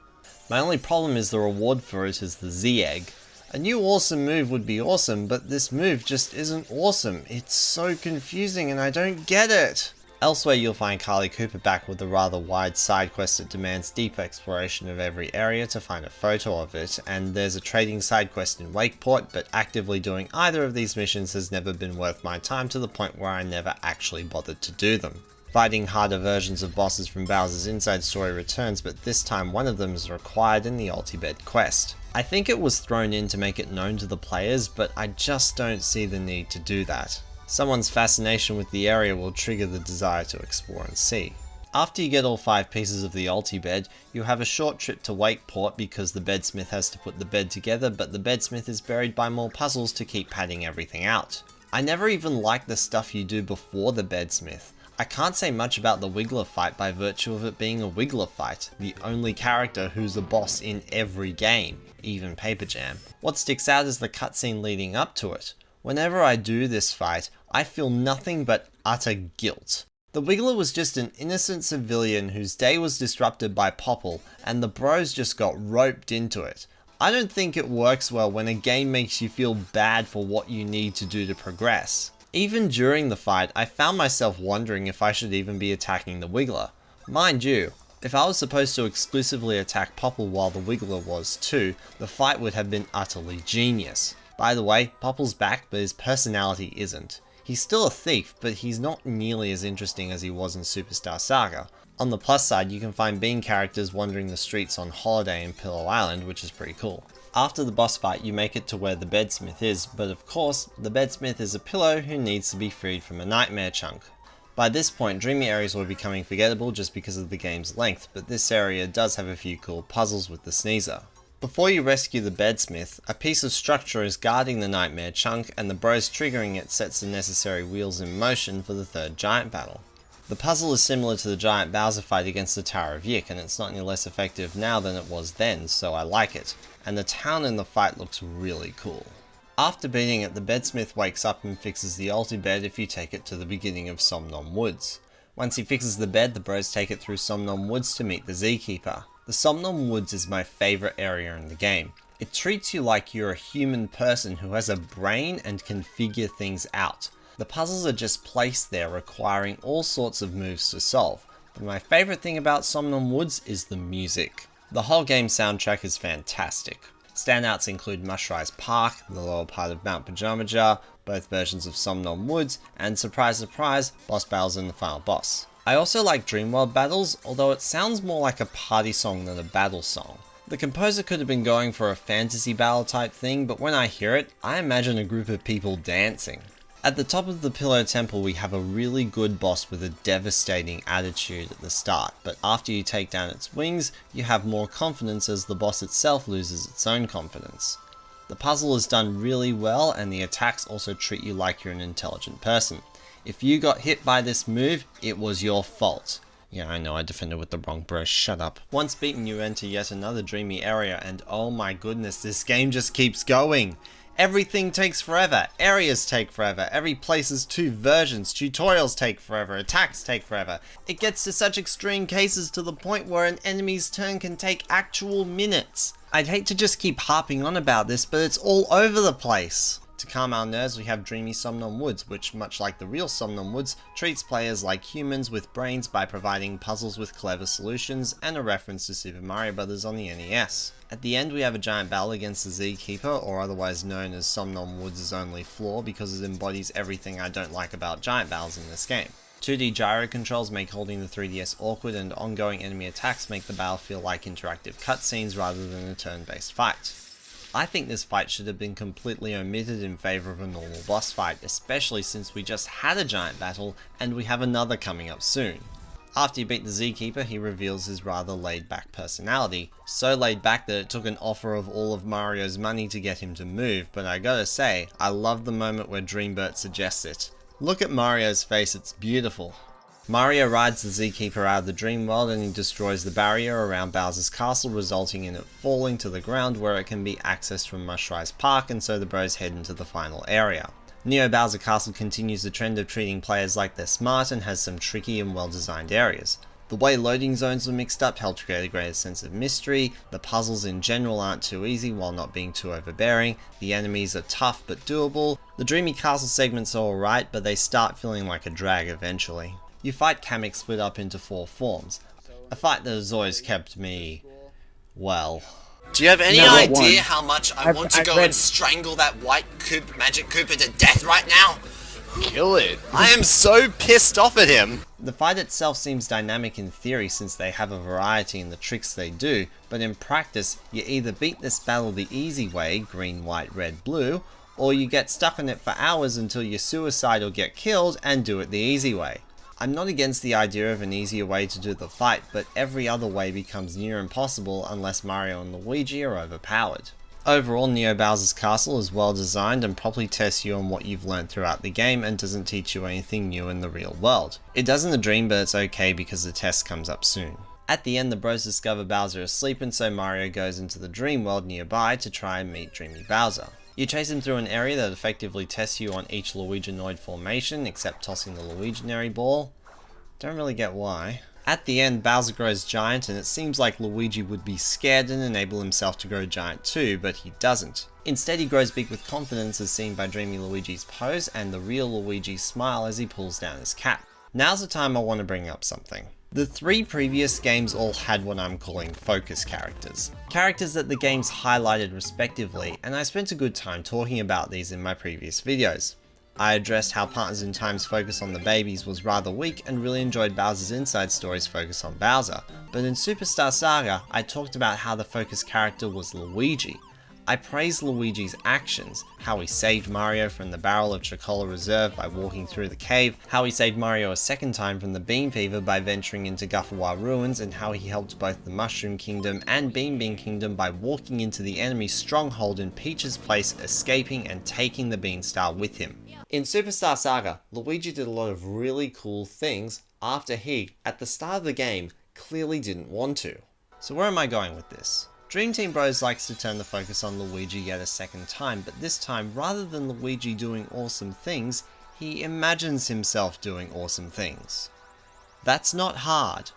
My only problem is the reward for it is the Z-Egg. A new awesome move would be awesome, but this move just isn't awesome. It's so confusing and I don't get it. Elsewhere you'll find Carly Cooper back with a rather wide side quest that demands deep exploration of every area to find a photo of it, and there's a trading side quest in Wakeport, but actively doing either of these missions has never been worth my time to the point where I never actually bothered to do them. Fighting harder versions of bosses from Bowser's Inside Story returns, but this time one of them is required in the Ulti-Bed quest. I think it was thrown in to make it known to the players, but I just don't see the need to do that. Someone's fascination with the area will trigger the desire to explore and see. After you get all 5 pieces of the Ulti-Bed, you have a short trip to Wakeport because the bedsmith has to put the bed together, but the bedsmith is buried by more puzzles to keep padding everything out. I never even liked the stuff you do before the bedsmith. I can't say much about the Wiggler fight by virtue of it being a Wiggler fight, the only character who's a boss in every game, even Paper Jam. What sticks out is the cutscene leading up to it. Whenever I do this fight, I feel nothing but utter guilt. The Wiggler was just an innocent civilian whose day was disrupted by Popple, and the bros just got roped into it. I don't think it works well when a game makes you feel bad for what you need to do to progress. Even during the fight, I found myself wondering if I should even be attacking the Wiggler. Mind you, if I was supposed to exclusively attack Popple while the Wiggler was too, the fight would have been utterly genius. By the way, Popple's back, but his personality isn't. He's still a thief, but he's not nearly as interesting as he was in Superstar Saga. On the plus side, you can find bean characters wandering the streets on holiday in Pillow Island, which is pretty cool. After the boss fight, you make it to where the bedsmith is, but of course, the bedsmith is a pillow who needs to be freed from a nightmare chunk. By this point, dreamy areas were becoming forgettable just because of the game's length, but this area does have a few cool puzzles with the sneezer. Before you rescue the bedsmith, a piece of structure is guarding the nightmare chunk, and the bros triggering it sets the necessary wheels in motion for the third giant battle. The puzzle is similar to the giant Bowser fight against the Tower of Yik, and it's not any less effective now than it was then, so I like it. And the town in the fight looks really cool. After beating it, the bedsmith wakes up and fixes the ulti bed if you take it to the beginning of Somnom Woods. Once he fixes the bed, the bros take it through Somnom Woods to meet the Zkeeper. The Somnom Woods is my favourite area in the game. It treats you like you're a human person who has a brain and can figure things out. The puzzles are just placed there, requiring all sorts of moves to solve. But my favourite thing about Somnom Woods is the music. The whole game soundtrack is fantastic. Standouts include Mush Park, the lower part of Mount Pajamaja, both versions of Somnom Woods, and surprise surprise, boss battles in the final boss. I also like Dreamworld battles, although it sounds more like a party song than a battle song. The composer could have been going for a fantasy battle type thing, but when I hear it, I imagine a group of people dancing. At the top of the Pillow Temple, we have a really good boss with a devastating attitude at the start, but after you take down its wings, you have more confidence as the boss itself loses its own confidence. The puzzle is done really well, and the attacks also treat you like you're an intelligent person. If you got hit by this move, it was your fault. Yeah, I know, I defended with the wrong bro, shut up. Once beaten, you enter yet another dreamy area, and oh my goodness, this game just keeps going! Everything takes forever, areas take forever, every place has 2 versions, tutorials take forever, attacks take forever. It gets to such extreme cases to the point where an enemy's turn can take actual minutes. I'd hate to just keep harping on about this, but it's all over the place. To calm our nerves, we have dreamy Somnom Woods, which, much like the real Somnom Woods, treats players like humans with brains by providing puzzles with clever solutions and a reference to Super Mario Bros. On the NES. At the end, we have a giant battle against the Zkeeper, or otherwise known as Somnom Woods' only flaw, because it embodies everything I don't like about giant battles in this game. 2D gyro controls make holding the 3DS awkward, and ongoing enemy attacks make the battle feel like interactive cutscenes rather than a turn-based fight. I think this fight should have been completely omitted in favour of a normal boss fight, especially since we just had a giant battle and we have another coming up soon. After you beat the Zkeeper, he reveals his rather laid-back personality. So laid back that it took an offer of all of Mario's money to get him to move, but I gotta say, I love the moment where Dreambert suggests it. Look at Mario's face, it's beautiful. Mario rides the Zkeeper out of the dream world and he destroys the barrier around Bowser's castle, resulting in it falling to the ground where it can be accessed from Mush Park, and so the bros head into the final area. Neo Bowser Castle continues the trend of treating players like they're smart and has some tricky and well designed areas. The way loading zones are mixed up helps create a greater sense of mystery, the puzzles in general aren't too easy while not being too overbearing, the enemies are tough but doable, the dreamy castle segments are alright but they start feeling like a drag eventually. You fight Kamek split up into 4 forms, a fight that has always kept me, well. Do you have any idea how much I want to go and strangle that white Magic Koopa to death right now? Kill it. I am so pissed off at him! The fight itself seems dynamic in theory since they have a variety in the tricks they do, but in practice, you either beat this battle the easy way, green, white, red, blue, or you get stuck on it for hours until you suicide or get killed and do it the easy way. I'm not against the idea of an easier way to do the fight, but every other way becomes near impossible unless Mario and Luigi are overpowered. Overall, Neo Bowser's Castle is well designed and properly tests you on what you've learned throughout the game and doesn't teach you anything new in the real world. It does in the dream, but it's okay because the test comes up soon. At the end, the bros discover Bowser asleep, and so Mario goes into the dream world nearby to try and meet Dreamy Bowser. You chase him through an area that effectively tests you on each Luiginoid formation, except tossing the Luiginary ball. Don't really get why. At the end, Bowser grows giant, and it seems like Luigi would be scared and enable himself to grow giant too, but he doesn't. Instead, he grows big with confidence as seen by Dreamy Luigi's pose and the real Luigi's smile as he pulls down his cap. Now's the time I want to bring up something. The 3 previous games all had what I'm calling focus characters. Characters that the games highlighted respectively, and I spent a good time talking about these in my previous videos. I addressed how Partners in Time's focus on the babies was rather weak and really enjoyed Bowser's Inside Story's focus on Bowser, but in Superstar Saga, I talked about how the focus character was Luigi. I praised Luigi's actions, how he saved Mario from the barrel of Chocola Reserve by walking through the cave, how he saved Mario a second time from the Bean Fever by venturing into Guffawa Ruins, and how he helped both the Mushroom Kingdom and Bean Bean Kingdom by walking into the enemy's stronghold in Peach's place, escaping and taking the Bean Star with him. In Superstar Saga, Luigi did a lot of really cool things after he, at the start of the game, clearly didn't want to. So where am I going with this? Dream Team Bros likes to turn the focus on Luigi yet a second time, but this time, rather than Luigi doing awesome things, he imagines himself doing awesome things. That's not hard.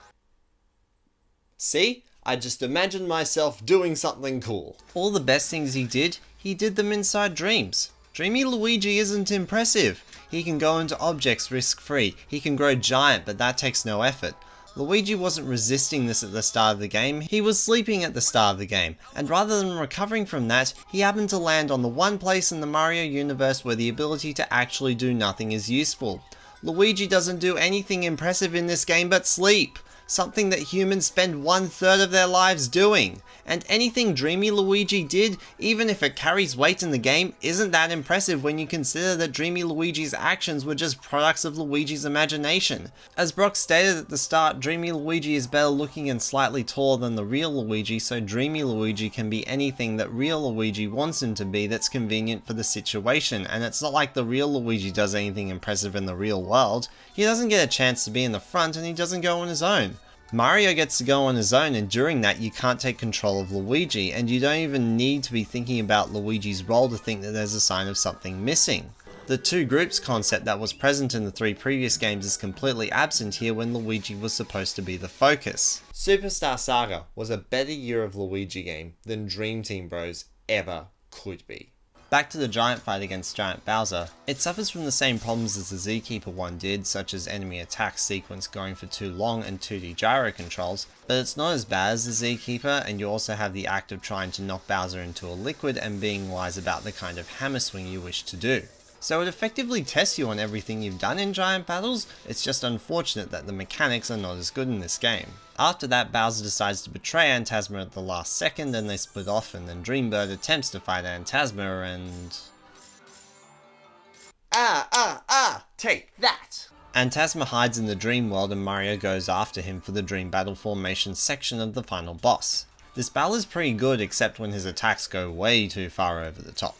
See? I just imagined myself doing something cool. All the best things he did them inside dreams. Dreamy Luigi isn't impressive. He can go into objects risk-free, he can grow giant, but that takes no effort. Luigi wasn't resisting this at the start of the game, he was sleeping at the start of the game, and rather than recovering from that, he happened to land on the one place in the Mario universe where the ability to actually do nothing is useful. Luigi doesn't do anything impressive in this game but sleep, something that humans spend 1/3 of their lives doing. And anything Dreamy Luigi did, even if it carries weight in the game, isn't that impressive when you consider that Dreamy Luigi's actions were just products of Luigi's imagination. As Brock stated at the start, Dreamy Luigi is better looking and slightly taller than the real Luigi, so Dreamy Luigi can be anything that real Luigi wants him to be that's convenient for the situation, and it's not like the real Luigi does anything impressive in the real world. He doesn't get a chance to be in the front and he doesn't go on his own. Mario gets to go on his own, and during that you can't take control of Luigi, and you don't even need to be thinking about Luigi's role to think that there's a sign of something missing. The two groups concept that was present in the 3 previous games is completely absent here when Luigi was supposed to be the focus. Superstar Saga was a better Year of Luigi game than Dream Team Bros ever could be. Back to the giant fight against Giant Bowser, it suffers from the same problems as the Z-Keeper one did, such as enemy attack sequence going for too long and 2D gyro controls, but it's not as bad as the Z-Keeper, and you also have the act of trying to knock Bowser into a liquid and being wise about the kind of hammer swing you wish to do. So it effectively tests you on everything you've done in giant battles, it's just unfortunate that the mechanics are not as good in this game. After that, Bowser decides to betray Antasma at the last second, and they split off, and then Dreambird attempts to fight Antasma and... take that! Antasma hides in the dream world and Mario goes after him for the Dream Battle Formation section of the final boss. This battle is pretty good except when his attacks go way too far over the top.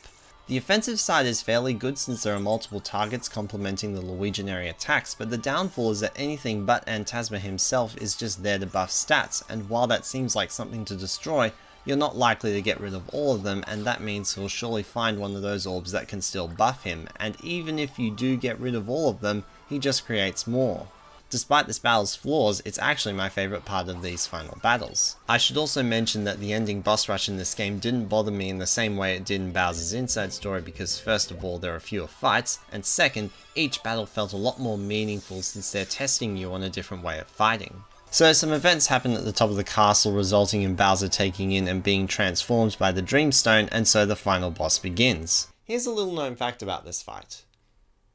The offensive side is fairly good since there are multiple targets complementing the Luiginary attacks, but the downfall is that anything but Antasma himself is just there to buff stats, and while that seems like something to destroy, you're not likely to get rid of all of them, and that means he'll surely find one of those orbs that can still buff him, and even if you do get rid of all of them, he just creates more. Despite this battle's flaws, it's actually my favourite part of these final battles. I should also mention that the ending boss rush in this game didn't bother me in the same way it did in Bowser's Inside Story because first of all there are fewer fights, and second, each battle felt a lot more meaningful since they're testing you on a different way of fighting. So some events happen at the top of the castle resulting in Bowser taking in and being transformed by the Dreamstone, and so the final boss begins. Here's a little known fact about this fight.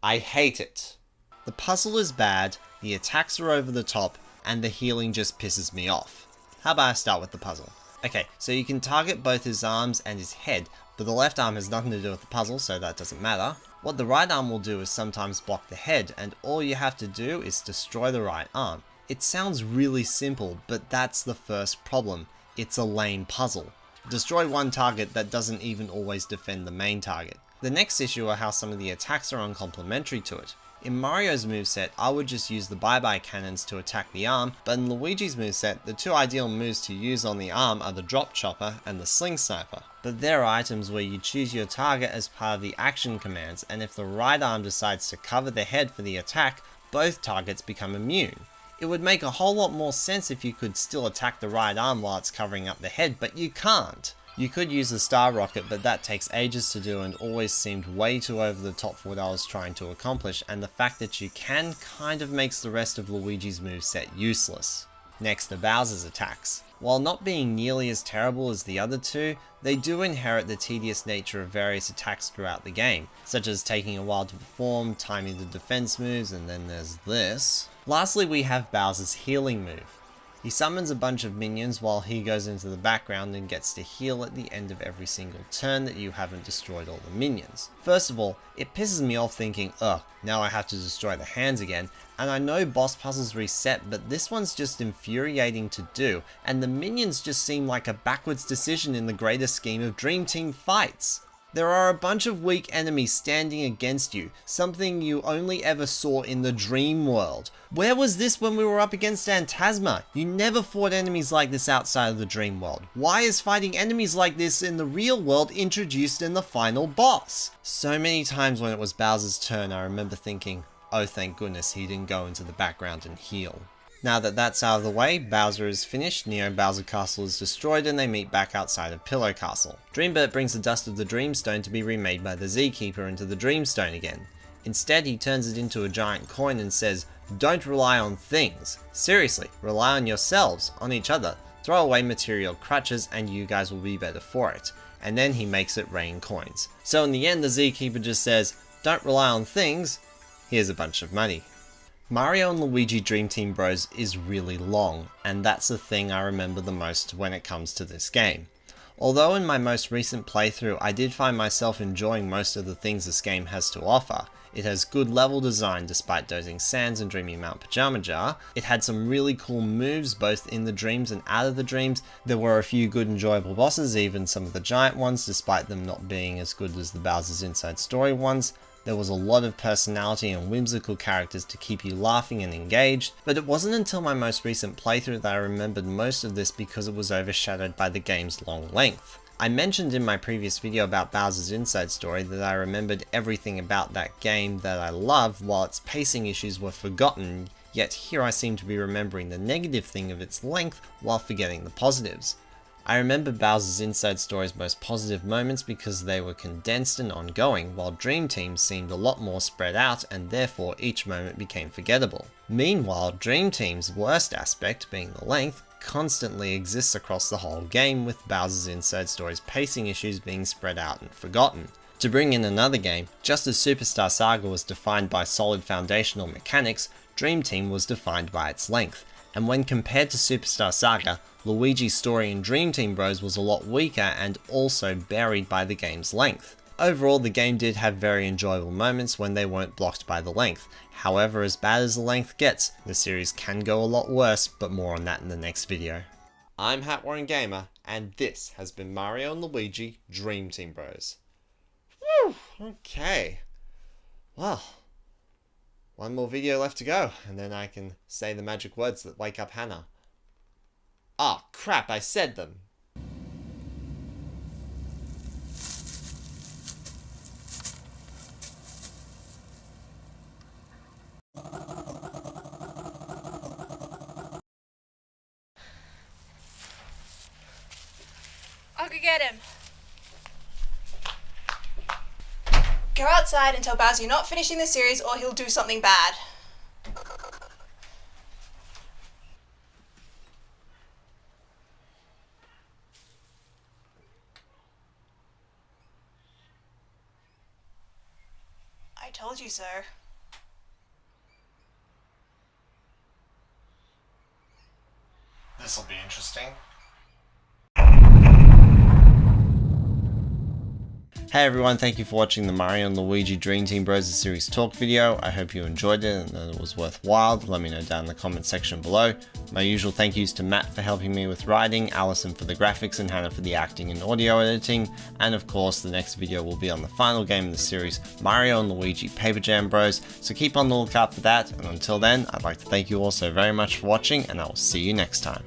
I hate it. The puzzle is bad, the attacks are over the top, and the healing just pisses me off. How about I start with the puzzle? Okay, so you can target both his arms and his head, but the left arm has nothing to do with the puzzle, so that doesn't matter. What the right arm will do is sometimes block the head, and all you have to do is destroy the right arm. It sounds really simple, but that's the first problem. It's a lame puzzle. Destroy one target that doesn't even always defend the main target. The next issue are how some of the attacks are uncomplimentary to it. In Mario's moveset, I would just use the bye-bye cannons to attack the arm, but in Luigi's moveset, the two ideal moves to use on the arm are the drop chopper and the sling sniper. But there are items where you choose your target as part of the action commands, and if the right arm decides to cover the head for the attack, both targets become immune. It would make a whole lot more sense if you could still attack the right arm while it's covering up the head, but you can't. You could use the Star Rocket, but that takes ages to do and always seemed way too over the top for what I was trying to accomplish, and the fact that you can kind of makes the rest of Luigi's moveset useless. Next are Bowser's attacks. While not being nearly as terrible as the other two, they do inherit the tedious nature of various attacks throughout the game, such as taking a while to perform, timing the defense moves, and then there's this. Lastly, we have Bowser's healing move. He summons a bunch of minions while he goes into the background and gets to heal at the end of every single turn that you haven't destroyed all the minions. First of all, it pisses me off thinking, ugh, now I have to destroy the hands again, and I know boss puzzles reset, but this one's just infuriating to do, and the minions just seem like a backwards decision in the greater scheme of Dream Team fights. There are a bunch of weak enemies standing against you, something you only ever saw in the dream world. Where was this when we were up against Asthma? You never fought enemies like this outside of the dream world. Why is fighting enemies like this in the real world introduced in the final boss? So many times when it was Bowser's turn, I remember thinking, oh thank goodness he didn't go into the background and heal. Now that that's out of the way, Bowser is finished, Neo Bowser Castle is destroyed, and they meet back outside of Pillow Castle. Dreambert brings the dust of the Dreamstone to be remade by the Z-Keeper into the Dreamstone again. Instead, he turns it into a giant coin and says, don't rely on things. Seriously, rely on yourselves, on each other. Throw away material crutches and you guys will be better for it. And then he makes it rain coins. So in the end, the Z-Keeper just says, don't rely on things, here's a bunch of money. Mario and Luigi Dream Team Bros is really long, and that's the thing I remember the most when it comes to this game. Although in my most recent playthrough I did find myself enjoying most of the things this game has to offer. It has good level design despite Dozing Sands and Dreamy Mount Pajama Jar. It had some really cool moves both in the dreams and out of the dreams. There were a few good enjoyable bosses, even some of the giant ones, despite them not being as good as the Bowser's Inside Story ones. There was a lot of personality and whimsical characters to keep you laughing and engaged, but it wasn't until my most recent playthrough that I remembered most of this because it was overshadowed by the game's long length. I mentioned in my previous video about Bowser's Inside Story that I remembered everything about that game that I love while its pacing issues were forgotten, yet here I seem to be remembering the negative thing of its length while forgetting the positives. I remember Bowser's Inside Story's most positive moments because they were condensed and ongoing, while Dream Team seemed a lot more spread out and therefore each moment became forgettable. Meanwhile, Dream Team's worst aspect, being the length, constantly exists across the whole game, with Bowser's Inside Story's pacing issues being spread out and forgotten. To bring in another game, just as Superstar Saga was defined by solid foundational mechanics, Dream Team was defined by its length. And when compared to Superstar Saga, Luigi's story in Dream Team Bros was a lot weaker and also buried by the game's length. Overall, the game did have very enjoyable moments when they weren't blocked by the length. However, as bad as the length gets, the series can go a lot worse, but more on that in the next video. I'm Hat Warren Gamer, and this has been Mario and Luigi Dream Team Bros. Whew, okay. Well, one more video left to go, and then I can say the magic words that wake up Hannah. Ah, crap, I said them. I'll go get him. Go outside and tell Bowser you're not finishing the series or he'll do something bad. I told you so. This'll be interesting. Hey everyone, thank you for watching the Mario and Luigi Dream Team Bros series talk video. I hope you enjoyed it and that it was worthwhile. Let me know down in the comment section below. My usual thank yous to Matt for helping me with writing, Allison for the graphics, and Hannah for the acting and audio editing. And of course, the next video will be on the final game in the series, Mario and Luigi Paper Jam Bros. So keep on the lookout for that. And until then, I'd like to thank you all so very much for watching, and I will see you next time.